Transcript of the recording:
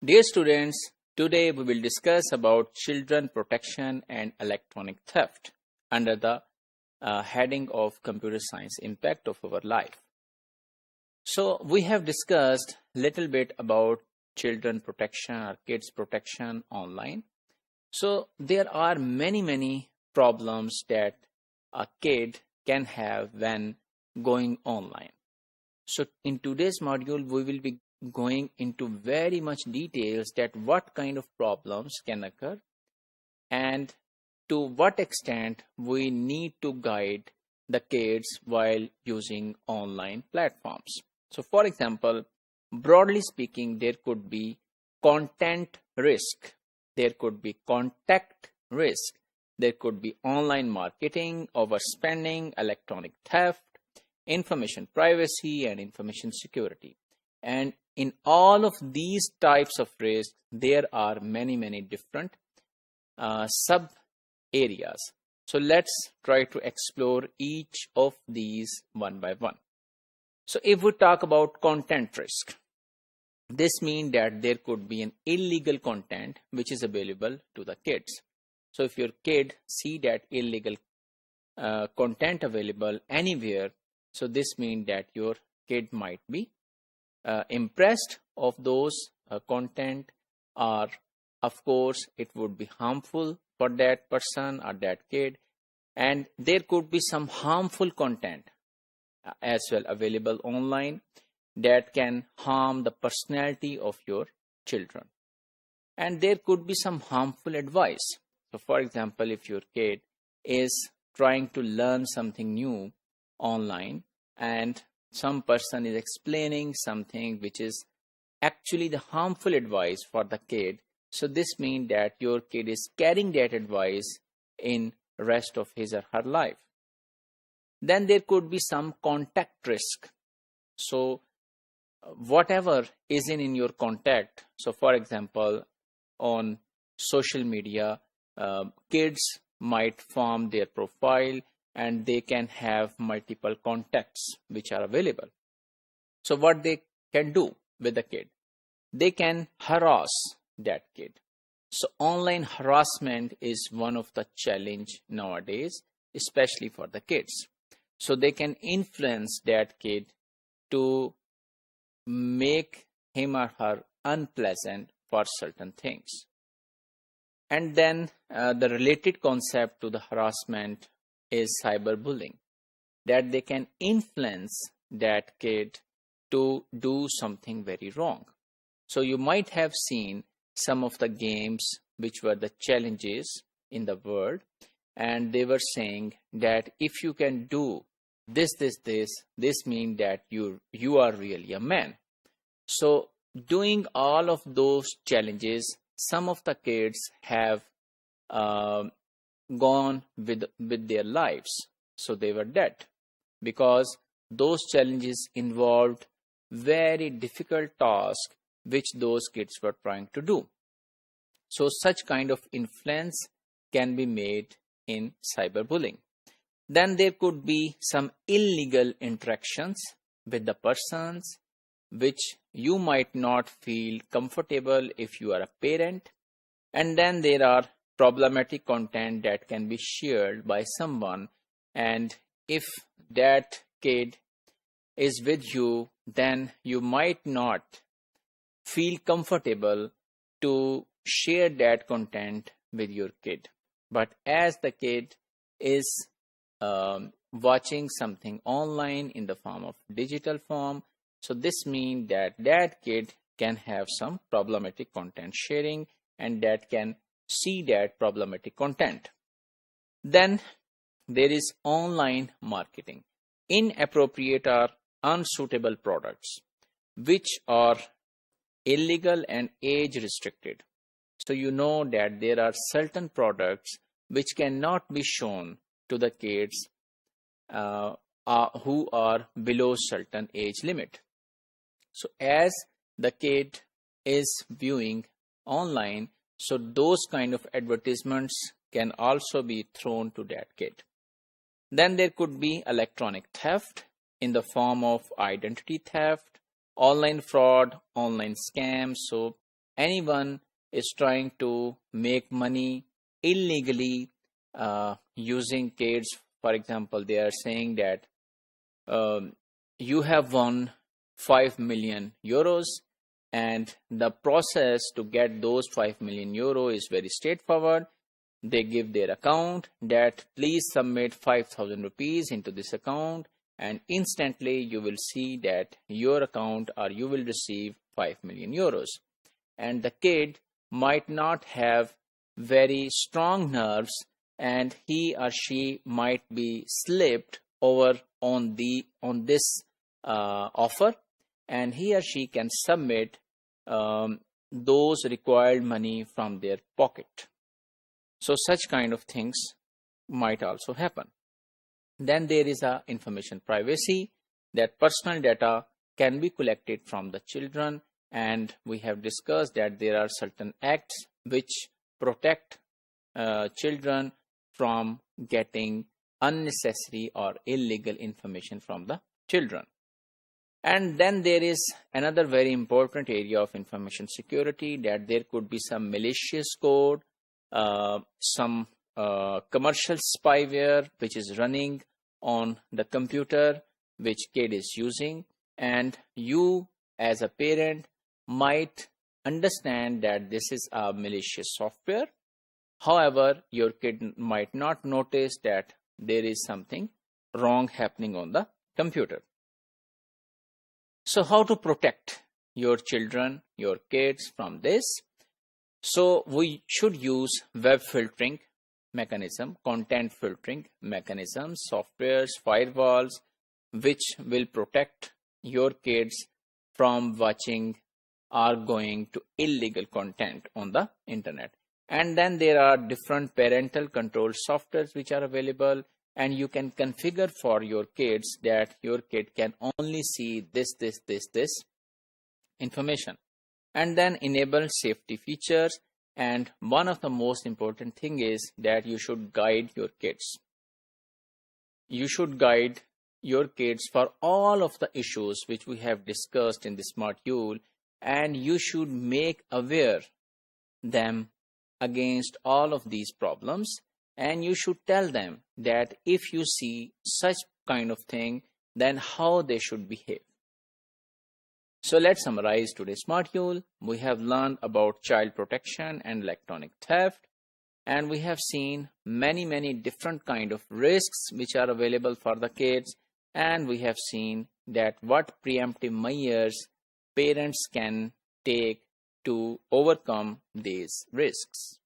Dear students, today we will discuss about children protection and electronic theft under the heading of computer science impact of our life. So we have discussed little bit about children protection or kids protection online. So there are many problems that a kid can have when going online. So in today's module we will be going into very much details that what kind of problems can occur and to what extent we need to guide the kids while using online platforms. So for example, broadly speaking, there could be content risk, there could be contact risk, there could be online marketing, overspending, electronic theft, information privacy and information security. And in all of these types of risks, there are many different sub areas. So let's try to explore each of these one by one. So if we talk about content risk, this means that there could be an illegal content which is available to the kids. So if your kid see that illegal content available anywhere, so this means that your kid might be impressed of those content, or of course it would be harmful for that person or that kid, and there could be some harmful content as well available online that can harm the personality of your children. And there could be some harmful advice. So for example, if your kid is trying to learn something new online and some person is explaining something which is actually the harmful advice for the kid, so this means that your kid is carrying that advice in rest of his or her life. Then there could be some contact risk. So whatever is in your contact, so for example on social media, kids might form their profile and they can have multiple contacts which are available. So what they can do with the kid? They can harass that kid. So online harassment is one of the challenge nowadays, especially for the kids. So they can influence that kid to make him or her unpleasant for certain things. And then the related concept to the harassment is cyberbullying, that they can influence that kid to do something very wrong. So you might have seen some of the games which were the challenges in the world, and they were saying that if you can do this means that you are really a man. So doing all of those challenges, some of the kids have gone with their lives, so they were dead because those challenges involved very difficult tasks which those kids were trying to do. So such kind of influence can be made in cyberbullying. Then there could be some illegal interactions with the persons which you might not feel comfortable if you are a parent. And then there are problematic content that can be shared by someone, and if that kid is with you, then you might not feel comfortable to share that content with your kid. But as the kid is watching something online in the form of digital form, so this means that that kid can have some problematic content sharing and that can see that problematic content. Then there is online marketing, inappropriate or unsuitable products which are illegal and age restricted. So you know that there are certain products which cannot be shown to the kids who are below certain age limit. So as the kid is viewing online, so those kind of advertisements can also be thrown to that kid. Then there could be electronic theft in the form of identity theft, online fraud, online scams. So anyone is trying to make money illegally using kids. For example, they are saying that you have won 5 million euros, and the process to get those 5 million euro is very straightforward. They give their account that please submit 5,000 rupees into this account, and instantly you will see that your account, or you will receive 5 million euros. And the kid might not have very strong nerves, and he or she might be slipped over on this offer, and he or she can submit those required money from their pocket. So such kind of things might also happen. Then there is a information privacy, that personal data can be collected from the children, and we have discussed that there are certain acts which protect children from getting unnecessary or illegal information from the children. And then there is another very important area of information security, that there could be some malicious code, some commercial spyware which is running on the computer which kid is using, and you as a parent might understand that this is a malicious software. However, your kid might not notice that there is something wrong happening on the computer. So how to protect your children, your kids from this? So we should use web filtering mechanism, content filtering mechanisms, softwares, firewalls, which will protect your kids from watching or going to illegal content on the internet. And then there are different parental control softwares which are available, and you can configure for your kids that your kid can only see this information. And then enable safety features. And one of the most important thing is that you should guide your kids. You should guide your kids for all of the issues which we have discussed in this module, and you should make aware them against all of these problems, and you should tell them that if you see such kind of thing, then how they should behave. So let's summarize today's module. We have learned about child protection and electronic theft, and we have seen many different kind of risks which are available for the kids, and we have seen that what preemptive measures parents can take to overcome these risks.